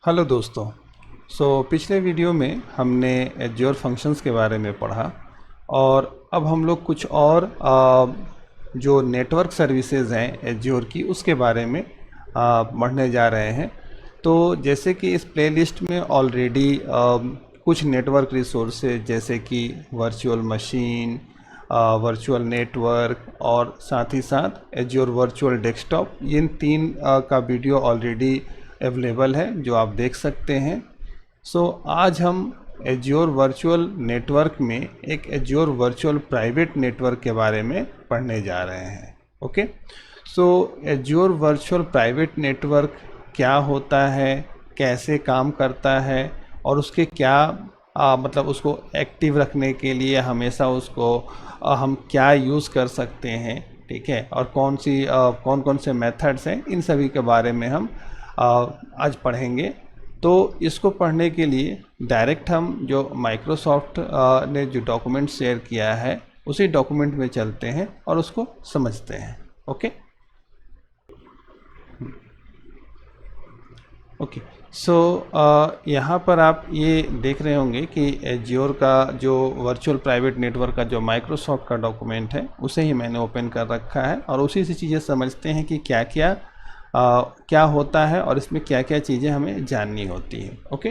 Hello दोस्तों। पिछले video में हमने एज्योर फंक्शंस के बारे में पढ़ा और अब हम लोग कुछ और जो नेटवर्क सर्विसेज हैं एज्योर की उसके बारे में पढ़ने जा रहे हैं। तो जैसे कि इस प्लेलिस्ट में ऑलरेडी कुछ नेटवर्क रिसोर्सेज जैसे कि वर्चुअल मशीन, वर्चुअल नेटवर्क और साथ ही साथ एज्योर वर्चुअल डेस्कटॉप, इन तीन का वीडियो ऑलरेडी अवेलेबल है जो आप देख सकते हैं। आज हम एज्योर वर्चुअल नेटवर्क में एक एज्योर वर्चुअल प्राइवेट नेटवर्क के बारे में पढ़ने जा रहे हैं। Okay, azure virtual private network क्या होता है, कैसे काम करता है और उसके क्या मतलब उसको एक्टिव रखने के लिए हमेशा उसको हम क्या यूज़ कर सकते हैं, ठीक है, और कौन कौन से मेथड्स हैं, इन सभी के बारे में हम आज पढ़ेंगे। तो इसको पढ़ने के लिए डायरेक्ट हम जो माइक्रोसॉफ्ट ने जो डॉक्यूमेंट शेयर किया है उसी डॉक्यूमेंट में चलते हैं और उसको समझते हैं। ओके, यहाँ पर आप ये देख रहे होंगे कि एज्योर का जो वर्चुअल प्राइवेट नेटवर्क का जो माइक्रोसॉफ्ट का डॉक्यूमेंट है उसे ही मैंने ओपन कर रखा है और उसी से चीज़ें समझते हैं कि क्या होता है और इसमें क्या क्या चीज़ें हमें जाननी होती हैं। ओके,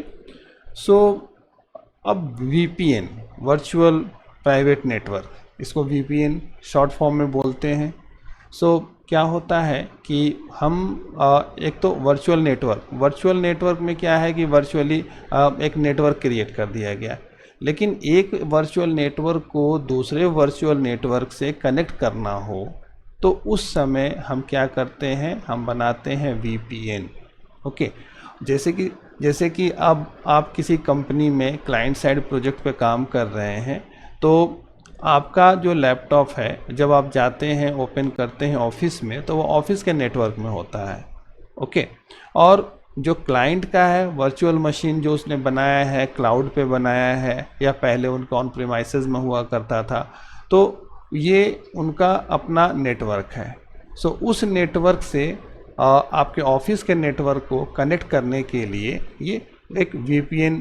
अब VPN वर्चुअल प्राइवेट नेटवर्क, इसको VPN शॉर्ट फॉर्म में बोलते हैं। क्या होता है कि हम एक तो वर्चुअल नेटवर्क में क्या है कि वर्चुअली एक नेटवर्क क्रिएट कर दिया गया, लेकिन एक वर्चुअल नेटवर्क को दूसरे वर्चुअल नेटवर्क से कनेक्ट करना हो तो उस समय हम क्या करते हैं, हम बनाते हैं VPN। ओके, जैसे कि अब आप किसी कंपनी में क्लाइंट साइड प्रोजेक्ट पे काम कर रहे हैं तो आपका जो लैपटॉप है जब आप जाते हैं ओपन करते हैं ऑफिस में तो वो ऑफिस के नेटवर्क में होता है। ओके, और जो क्लाइंट का है वर्चुअल मशीन जो उसने बनाया है क्लाउड पे बनाया है या पहले उनका ऑन प्रीमाइसेस में हुआ करता था, तो ये उनका अपना नेटवर्क है। उस नेटवर्क से आपके ऑफिस के नेटवर्क को कनेक्ट करने के लिए ये एक VPN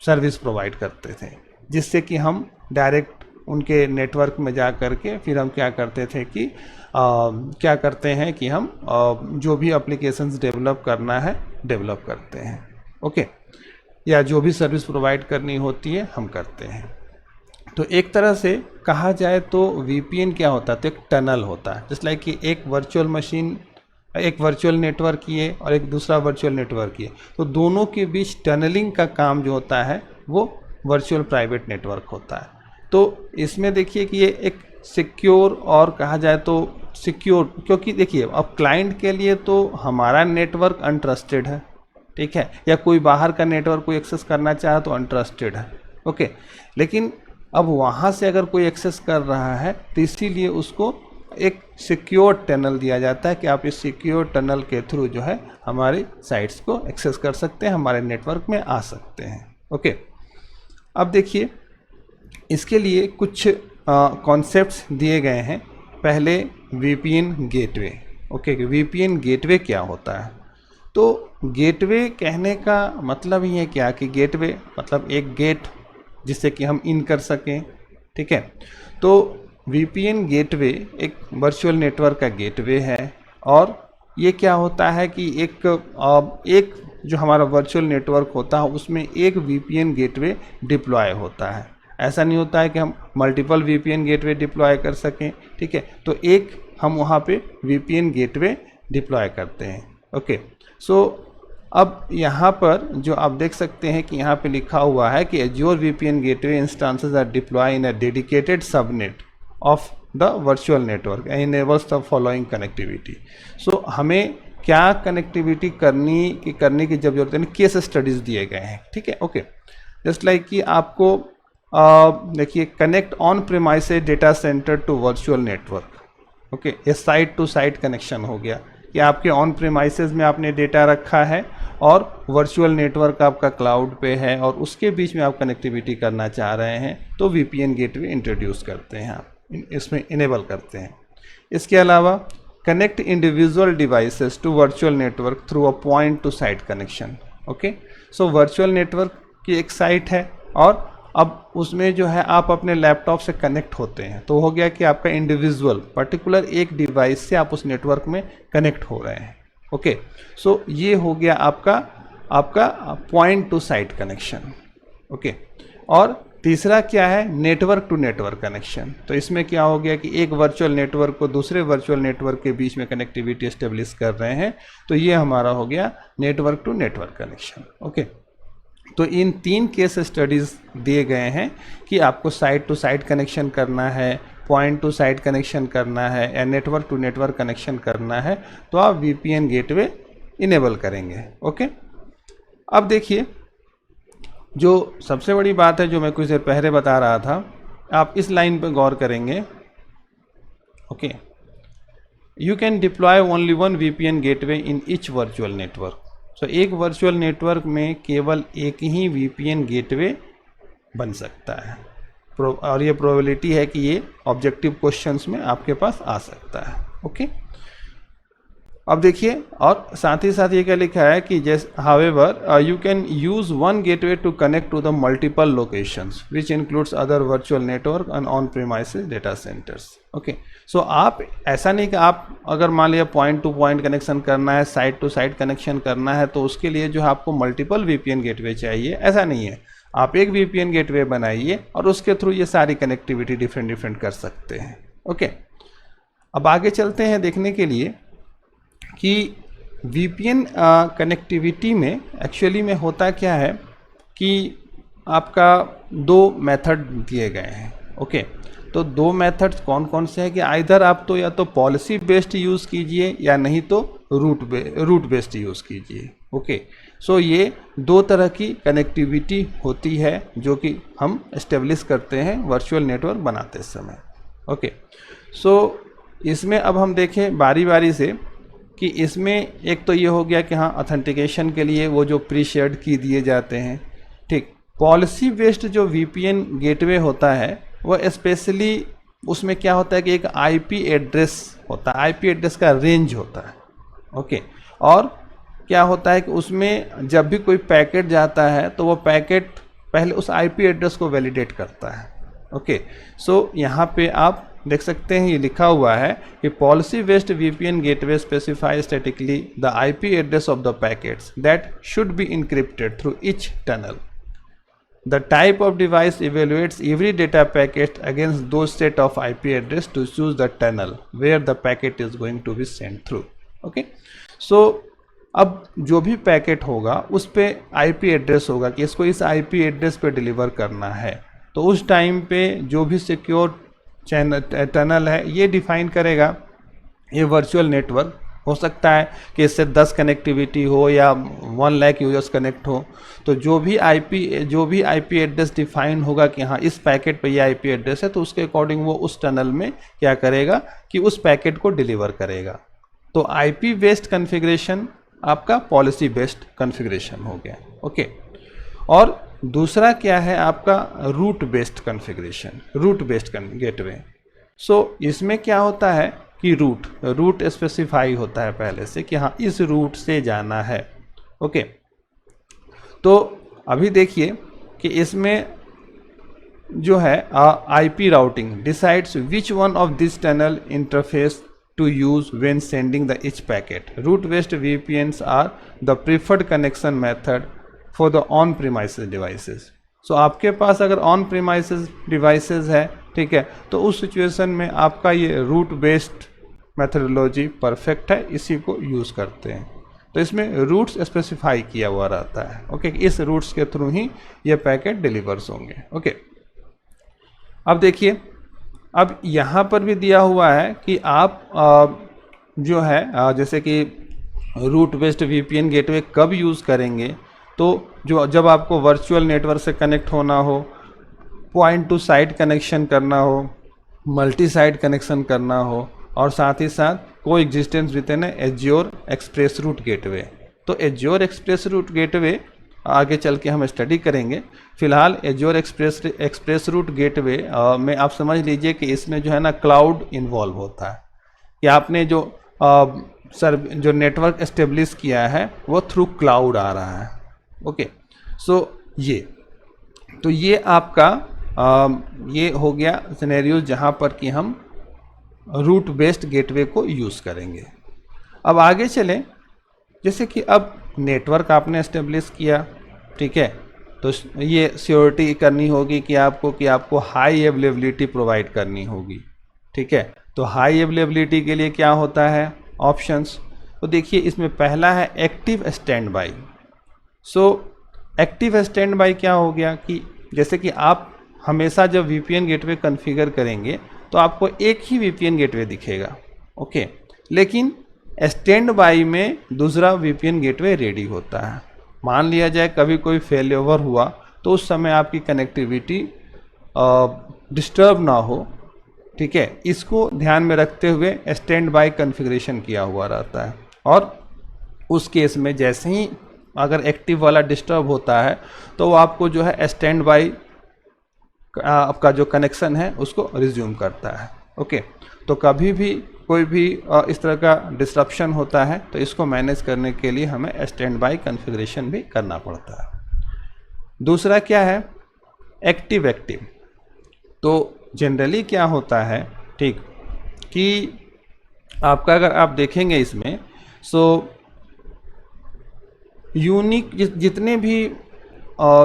सर्विस प्रोवाइड करते थे, जिससे कि हम डायरेक्ट उनके नेटवर्क में जा कर के फिर हम क्या करते हैं कि हम जो भी एप्लीकेशंस डेवलप करना है डेवलप करते हैं। ओके, या जो भी सर्विस प्रोवाइड करनी होती है हम करते हैं। तो एक तरह से कहा जाए तो VPN क्या होता है, तो एक टनल होता है। जस्ट लाइक कि एक वर्चुअल मशीन एक वर्चुअल नेटवर्क की है और एक दूसरा वर्चुअल नेटवर्क की है, तो दोनों के बीच टनलिंग का काम जो होता है वो वर्चुअल प्राइवेट नेटवर्क होता है। तो इसमें देखिए कि ये एक सिक्योर और कहा जाए तो सिक्योर, क्योंकि देखिए अब क्लाइंट के लिए तो हमारा नेटवर्क अनट्रस्टेड है, ठीक है, या कोई बाहर का नेटवर्क कोई एक्सेस करना चाहे तो अनट्रस्टेड है। ओके, लेकिन अब वहाँ से अगर कोई एक्सेस कर रहा है तो इसीलिए उसको एक सिक्योर टनल दिया जाता है कि आप इस सिक्योर टनल के थ्रू जो है हमारी साइट्स को एक्सेस कर सकते हैं, हमारे नेटवर्क में आ सकते हैं। ओके, अब देखिए इसके लिए कुछ कॉन्सेप्ट्स दिए गए हैं। पहले VPN gateway. Okay, VPN gateway क्या होता है, तो गेटवे कहने का मतलब ही है क्या कि गेटवे मतलब एक गेट जिससे कि हम इन कर सकें, ठीक है। तो VPN गेटवे एक वर्चुअल नेटवर्क का गेटवे है और ये क्या होता है कि एक जो हमारा वर्चुअल नेटवर्क होता है उसमें एक VPN गेटवे डिप्लॉय होता है। ऐसा नहीं होता है कि हम मल्टीपल VPN गेटवे डिप्लॉय कर सकें, ठीक है, तो एक हम वहाँ पे VPN गेटवे डिप्लॉय करते हैं। ओके, अब यहाँ पर जो आप देख सकते हैं कि यहाँ पे लिखा हुआ है कि Azure VPN gateway instances are deploy in a dedicated subnet of the virtual network and enables the following connectivity. हमें क्या कनेक्टिविटी करने की जब जरूरत है, केस स्टडीज दिए गए हैं, ठीक है। ओके, जस्ट लाइक कि आपको देखिए connect on premises data centre to virtual network. Okay, ये साइट टू साइट कनेक्शन हो गया कि आपके ऑन प्रीमाइसेस में आपने डेटा रखा है और वर्चुअल नेटवर्क आपका क्लाउड पे है और उसके बीच में आप कनेक्टिविटी करना चाह रहे हैं तो VPN गेटवे इंट्रोड्यूस करते हैं, आप इसमें इनेबल करते हैं। इसके अलावा connect individual devices to virtual network through a point to site connection. Okay. So virtual network की एक साइट है और अब उसमें जो है आप अपने लैपटॉप से कनेक्ट होते हैं, तो हो गया कि आपका इंडिविजुअल पर्टिकुलर एक डिवाइस से आप उस नेटवर्क में कनेक्ट हो रहे हैं। ओके, सो ये हो गया आपका point to site connection. Okay, और तीसरा क्या है, नेटवर्क टू नेटवर्क कनेक्शन। तो इसमें क्या हो गया कि एक वर्चुअल नेटवर्क को दूसरे वर्चुअल नेटवर्क के बीच में कनेक्टिविटी एस्टेब्लिश कर रहे हैं, तो ये हमारा हो गया network to network connection. Okay, तो इन 3 केस स्टडीज़ दिए गए हैं कि आपको साइट टू साइट कनेक्शन करना है, पॉइंट टू साइट कनेक्शन करना है या नेटवर्क टू नेटवर्क कनेक्शन करना है, तो आप VPN गेटवे इनेबल करेंगे। ओके, अब देखिए जो सबसे बड़ी बात है जो मैं कुछ देर पहले बता रहा था, आप इस लाइन पर गौर करेंगे। Okay, you can deploy only one VPN gateway in each virtual network. तो एक वर्चुअल नेटवर्क में केवल एक ही VPN गेटवे बन सकता है, और ये प्रोबेबिलिटी है कि ये ऑब्जेक्टिव क्वेश्चंस में आपके पास आ सकता है। ओके, अब देखिए, और साथ ही साथ ये क्या लिखा है कि जैसे however you can use one gateway to connect to the multiple locations which includes other virtual network and on premises data centres. Okay, so आप ऐसा नहीं कि आप अगर मान लिया पॉइंट टू पॉइंट कनेक्शन करना है, साइट टू साइट कनेक्शन करना है, तो उसके लिए जो है आपको मल्टीपल VPN गेटवे चाहिए, ऐसा नहीं है। आप एक VPN गेटवे बनाइए और उसके थ्रू ये सारी कनेक्टिविटी डिफरेंट कर सकते हैं। ओके, अब आगे चलते हैं देखने के लिए कि VPN कनेक्टिविटी में एक्चुअली में होता क्या है कि आपका 2 मेथड दिए गए हैं। ओके, तो 2 मेथड्स कौन कौन से हैं कि आइदर आप तो या तो पॉलिसी बेस्ड यूज़ कीजिए या नहीं तो रूट बेस्ड यूज़ कीजिए। ओके, सो ये 2 तरह की कनेक्टिविटी होती है जो कि हम एस्टेब्लिश करते हैं वर्चुअल नेटवर्क बनाते समय। ओके, सो इसमें अब हम देखें बारी बारी से कि इसमें एक तो ये हो गया कि हाँ ऑथेंटिकेशन के लिए वो जो प्री शेयर्ड की दिए जाते हैं। ठीक, पॉलिसी बेस्ड जो VPN गेटवे होता है वो स्पेशली उसमें क्या होता है कि एक IP एड्रेस होता है, IP एड्रेस का रेंज होता है। ओके, और क्या होता है कि उसमें जब भी कोई पैकेट जाता है तो वो पैकेट पहले उस IP एड्रेस को वैलिडेट करता है। ओके, सो यहाँ पे आप देख सकते हैं ये लिखा हुआ है कि policy based VPN gateway specify statically the IP address of the packets that should be encrypted through each tunnel. The type of device evaluates every data packet against दो set of IP address to choose the tunnel where the packet is going to be send through. Okay, so अब जो भी packet होगा उस पे IP address होगा कि इसको इस IP एड्रेस पे डिलीवर करना है, तो उस टाइम पे जो भी सिक्योर टनल है ये डिफाइन करेगा ये वर्चुअल नेटवर्क। हो सकता है कि इससे 10 कनेक्टिविटी हो या 1 लाख यूजर्स कनेक्ट हो, तो जो भी IP एड्रेस डिफाइन होगा कि हाँ इस पैकेट पे ये IP एड्रेस है, तो उसके अकॉर्डिंग वो उस टनल में क्या करेगा कि उस पैकेट को डिलीवर करेगा। तो IP बेस्ड कॉन्फ़िगरेशन आपका पॉलिसी बेस्ड कॉन्फ़िगरेशन हो गया। ओके, और दूसरा क्या है आपका route based configuration, route based gateway. So इसमें क्या होता है कि रूट स्पेसिफाई होता है पहले से कि हाँ इस रूट से जाना है। ओके, तो अभी देखिए कि इसमें जो है IP routing decides which one of this tunnel interface to use when sending the each packet. Route based VPNs are the preferred connection method for the on premises devices. So आपके पास अगर on premises devices है, ठीक है, तो उस situation में आपका ये रूट बेस्ड मेथडोलॉजी परफेक्ट है, इसी को यूज़ करते हैं। तो इसमें रूट्स स्पेसिफाई किया हुआ रहता है। ओके, इस रूट्स के थ्रू ही ये पैकेट डिलीवर्स होंगे। ओके, अब देखिए, अब यहाँ पर भी दिया हुआ है कि आप जो है जैसे कि रूट बेस्ड VPN गेटवे कब यूज़ करेंगे, तो जब आपको वर्चुअल नेटवर्क से कनेक्ट होना हो, पॉइंट टू साइट कनेक्शन करना हो, मल्टी साइट कनेक्शन करना हो, और साथ ही साथ coexistence with an Azure express route gateway. तो एज्योर एक्सप्रेस रूट गेटवे आगे चल के हम स्टडी करेंगे। फिलहाल एज्योर एक्सप्रेस रूट गेटवे में आप समझ लीजिए कि इसमें जो है ना क्लाउड इन्वॉल्व होता है कि आपने जो नेटवर्क एस्टेब्लिश किया है वो थ्रू क्लाउड आ रहा है। ओके, सो ये आपका ये हो गया सिनेरियो जहाँ पर कि हम रूट बेस्ड गेटवे को यूज़ करेंगे। अब आगे चलें, जैसे कि अब नेटवर्क आपने एस्टेब्लिश किया, ठीक है, तो ये सिक्योरिटी करनी होगी कि आपको हाई अवेलेबिलिटी प्रोवाइड करनी होगी, ठीक है। तो हाई अवेलेबिलिटी के लिए क्या होता है ऑप्शंस, तो देखिए इसमें पहला है active stand by. So active stand by क्या हो गया कि जैसे कि आप हमेशा जब VPN गेटवे कॉन्फ़िगर करेंगे तो आपको एक ही VPN गेटवे दिखेगा, ओके, लेकिन स्टैंड बाई में दूसरा VPN गेटवे रेडी होता है। मान लिया जाए कभी कोई फेलियर हुआ तो उस समय आपकी कनेक्टिविटी डिस्टर्ब ना हो, ठीक है, इसको ध्यान में रखते हुए स्टैंड बाई कॉन्फ़िगरेशन किया हुआ रहता है। और उस केस में जैसे ही अगर एक्टिव वाला डिस्टर्ब होता है तो वो आपको जो है स्टैंड बाई आपका जो कनेक्शन है उसको रिज्यूम करता है, ओके। तो कभी भी कोई भी इस तरह का डिस्रप्शन होता है तो इसको मैनेज करने के लिए हमें स्टैंड बाई कॉन्फ़िगरेशन भी करना पड़ता है। दूसरा क्या है एक्टिव। तो जनरली क्या होता है, ठीक, कि आपका अगर आप देखेंगे इसमें सो यूनिक जितने भी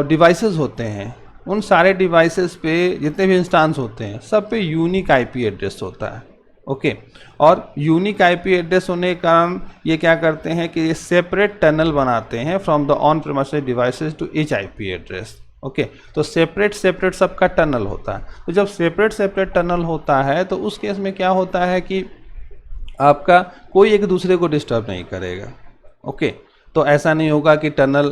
डिवाइसेस होते हैं उन सारे डिवाइसेस पे जितने भी इंस्टांस होते हैं सब पे यूनिक IP एड्रेस होता है, ओके। और यूनिक IP एड्रेस होने के कारण ये क्या करते हैं कि ये सेपरेट टनल बनाते हैं from the on premises devices to each IP address, okay. तो सेपरेट सबका टनल होता है। तो जब सेपरेट टनल होता है तो उस केस में क्या होता है कि आपका कोई एक दूसरे को डिस्टर्ब नहीं करेगा, ओके। तो ऐसा नहीं होगा कि टनल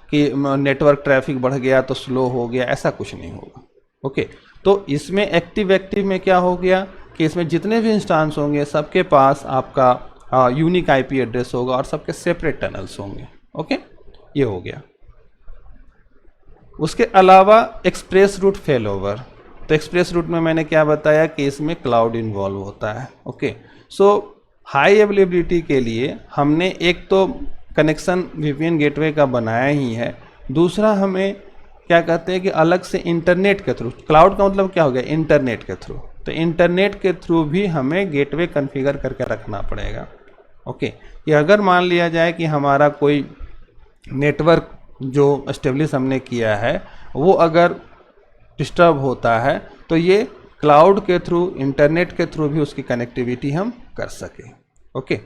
कि नेटवर्क ट्रैफिक बढ़ गया तो स्लो हो गया, ऐसा कुछ नहीं होगा, ओके। तो इसमें एक्टिव में क्या हो गया कि इसमें जितने भी इंस्टांस होंगे सबके पास आपका यूनिक IP एड्रेस होगा और सबके सेपरेट टनल्स होंगे, ओके, ये हो गया। उसके अलावा एक्सप्रेस रूट फेल ओवर, तो एक्सप्रेस रूट में मैंने क्या बताया कि इसमें क्लाउड इन्वॉल्व होता है, ओके। सो हाई अवेलेबिलिटी के लिए हमने एक तो कनेक्शन VPN गेटवे का बनाया ही है, दूसरा हमें क्या कहते हैं कि अलग से इंटरनेट के थ्रू, क्लाउड का मतलब क्या हो गया इंटरनेट के थ्रू, तो इंटरनेट के थ्रू भी हमें गेटवे कॉन्फ़िगर करके रखना पड़ेगा, ओके। कि अगर मान लिया जाए कि हमारा कोई नेटवर्क जो एस्टेब्लिश हमने किया है वो अगर डिस्टर्ब होता है तो ये क्लाउड के थ्रू इंटरनेट के थ्रू भी उसकी कनेक्टिविटी हम कर सकें, ओके,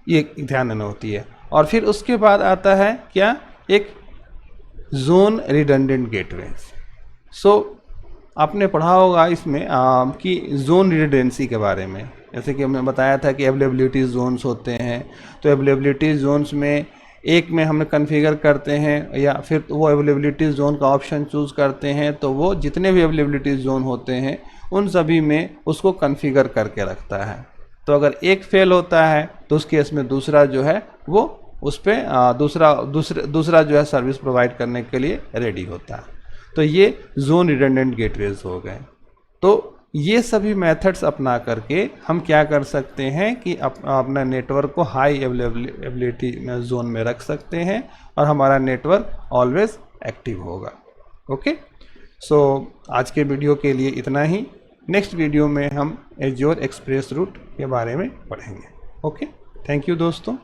ये ध्यान देना होती है। और फिर उसके बाद आता है क्या एक जोन रिडंडेंट गेटवे। सो आपने पढ़ा होगा इसमें कि जोन रिडंडेंसी के बारे में, जैसे कि हमने बताया था कि अवेलेबिलिटी जोन्स होते हैं, तो अवेलेबिलिटी जोन्स में एक में हम कॉन्फ़िगर करते हैं या फिर वो अवेलेबिलिटी जोन का ऑप्शन चूज़ करते हैं तो वो जितने भी अवेलेबिलिटी जोन होते हैं उन सभी में उसको कॉन्फ़िगर करके रखता है। तो अगर एक फेल होता है तो उस केस में दूसरा जो है वो उस पर दूसरा जो है सर्विस प्रोवाइड करने के लिए रेडी होता है। तो ये जोन रिडंडेंट गेटवेज हो गए। तो ये सभी मेथड्स अपना करके हम क्या कर सकते हैं कि अपना नेटवर्क को हाई अवेलेबिलिटी जोन में रख सकते हैं और हमारा नेटवर्क ऑलवेज एक्टिव होगा, ओके। सो आज के वीडियो के लिए इतना ही। नेक्स्ट वीडियो में हम एज्योर एक्सप्रेस रूट के बारे में पढ़ेंगे, ओके। थैंक यू दोस्तों।